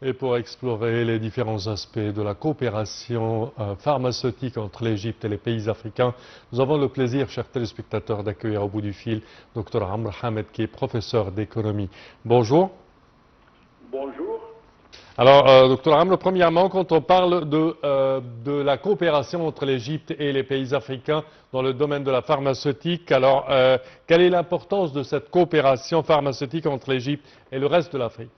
et pour explorer les différents aspects de la coopération pharmaceutique entre l'Égypte et les pays africains. Nous avons le plaisir, chers téléspectateurs, d'accueillir au bout du fil Dr Amr Hamed, qui est professeur d'économie. Bonjour. Bonjour. Alors, Dr Amr, premièrement, quand on parle de la coopération entre l'Égypte et les pays africains dans le domaine de la pharmaceutique, alors quelle est l'importance de cette coopération pharmaceutique entre l'Égypte et le reste de l'Afrique?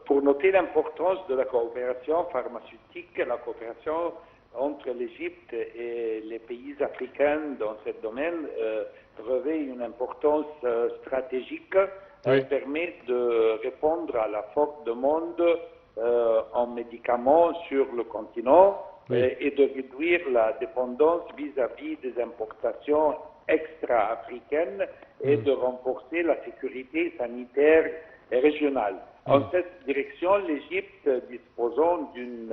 Pour noter l'importance de la coopération pharmaceutique, la coopération entre l'Égypte et les pays africains dans ce domaine revêt une importance stratégique. Oui. Elle permet de répondre à la forte demande en médicaments sur le continent, Oui. Et de réduire la dépendance vis-à-vis des importations extra-africaines et de renforcer la sécurité sanitaire régionale. En cette direction, l'Égypte, disposant d'une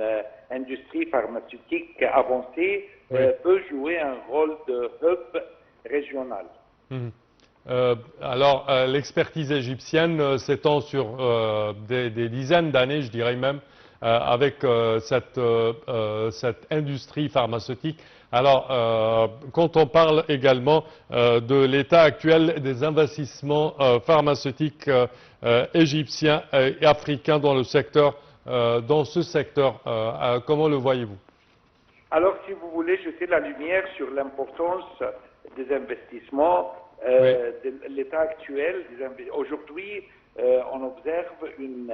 industrie pharmaceutique avancée, peut jouer un rôle de hub régional. Alors, l'expertise égyptienne s'étend sur des dizaines d'années, je dirais même, avec cette industrie pharmaceutique. Alors, quand on parle également de l'état actuel des investissements pharmaceutiques égyptiens et africains dans ce secteur, comment le voyez-vous? Alors, si vous voulez jeter la lumière sur l'importance des investissements, de l'état actuel, aujourd'hui, on observe une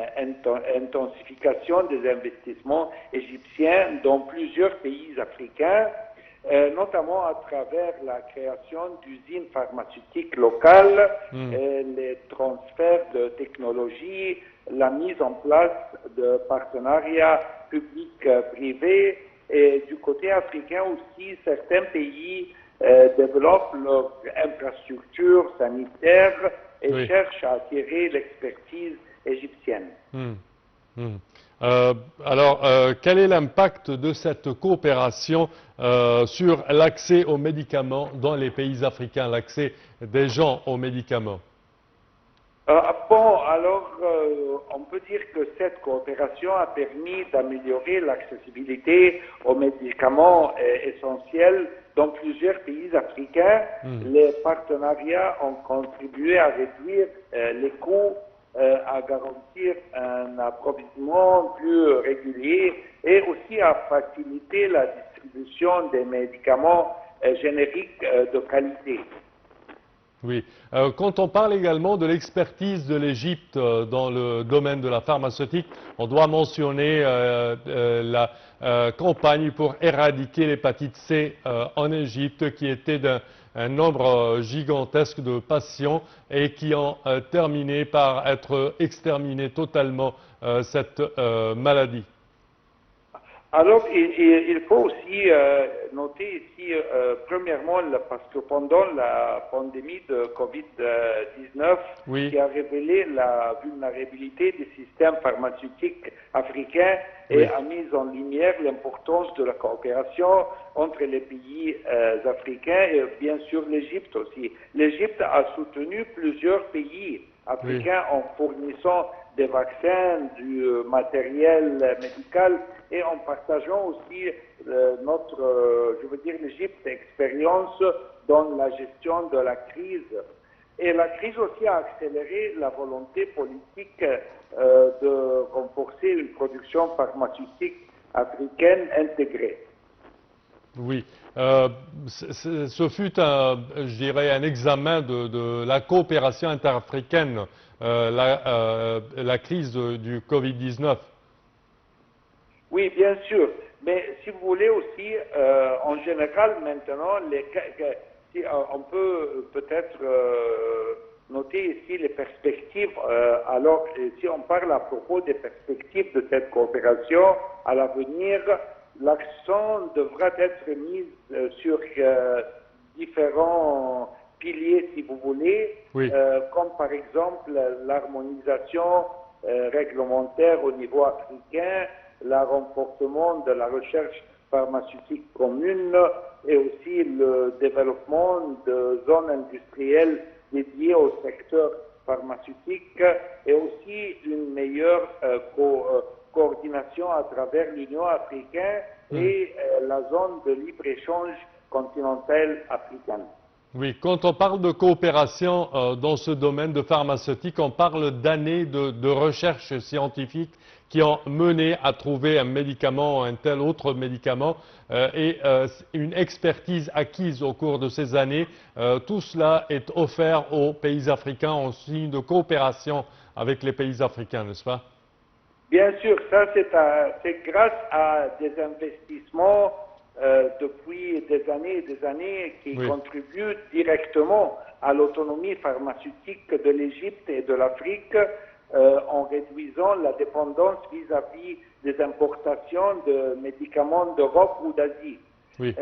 intensification des investissements égyptiens dans plusieurs pays africains, notamment à travers la création d'usines pharmaceutiques locales, les transferts de technologies, la mise en place de partenariats publics-privés, et du côté africain aussi, certains pays développent leur infrastructure sanitaire et cherchent à attirer l'expertise égyptienne. Alors, quel est l'impact de cette coopération sur l'accès aux médicaments dans les pays africains, l'accès des gens aux médicaments? On peut dire que cette coopération a permis d'améliorer l'accessibilité aux médicaments essentiels dans plusieurs pays africains. Les partenariats ont contribué à réduire les coûts, à garantir un approvisionnement plus régulier et aussi à faciliter la distribution des médicaments génériques de qualité. Oui. Quand on parle également de l'expertise de l'Égypte dans le domaine de la pharmaceutique, on doit mentionner la campagne pour éradiquer l'hépatite C en Égypte, qui était d'un nombre gigantesque de patients et qui ont terminé par être exterminés totalement cette maladie. Alors, il faut aussi noter ici, premièrement, parce que pendant la pandémie de Covid-19, qui a révélé la vulnérabilité des systèmes pharmaceutiques africains et a mis en lumière l'importance de la coopération entre les pays africains et bien sûr l'Égypte aussi. L'Égypte a soutenu plusieurs pays africains en fournissant des vaccins, du matériel médical et en partageant aussi l'Égypte expérience dans la gestion de la crise. Et la crise aussi a accéléré la volonté politique de renforcer une production pharmaceutique africaine intégrée. Oui, ce fut je dirais, un examen de la coopération interafricaine, la crise du Covid-19. Oui, bien sûr. Mais si vous voulez aussi, en général, maintenant, on peut peut-être noter ici les perspectives. Alors, si on parle à propos des perspectives de cette coopération à l'avenir, l'accent devra être mis sur différents piliers, si vous voulez, comme par exemple l'harmonisation réglementaire au niveau africain, le renforcement de la recherche pharmaceutique commune et aussi le développement de zones industrielles dédiées au secteur pharmaceutique et aussi une meilleure coordination à travers l'Union africaine et la zone de libre-échange continentale africaine. Oui, quand on parle de coopération dans ce domaine de pharmaceutique, on parle d'années de recherche scientifique qui ont mené à trouver un médicament, un tel autre médicament, et une expertise acquise au cours de ces années. Tout cela est offert aux pays africains en signe de coopération avec les pays africains, n'est-ce pas? Bien sûr, ça c'est grâce à des investissements depuis des années qui contribuent directement à l'autonomie pharmaceutique de l'Égypte et de l'Afrique en réduisant la dépendance vis-à-vis des importations de médicaments d'Europe ou d'Asie. Oui.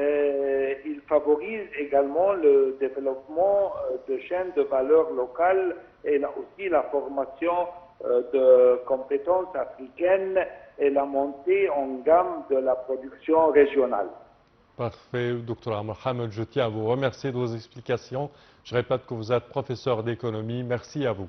Il favorise également le développement de chaînes de valeur locales et aussi la formation de compétences africaines et la montée en gamme de la production régionale. Parfait, Dr Mohamed, je tiens à vous remercier de vos explications. Je répète que vous êtes professeur d'économie. Merci à vous.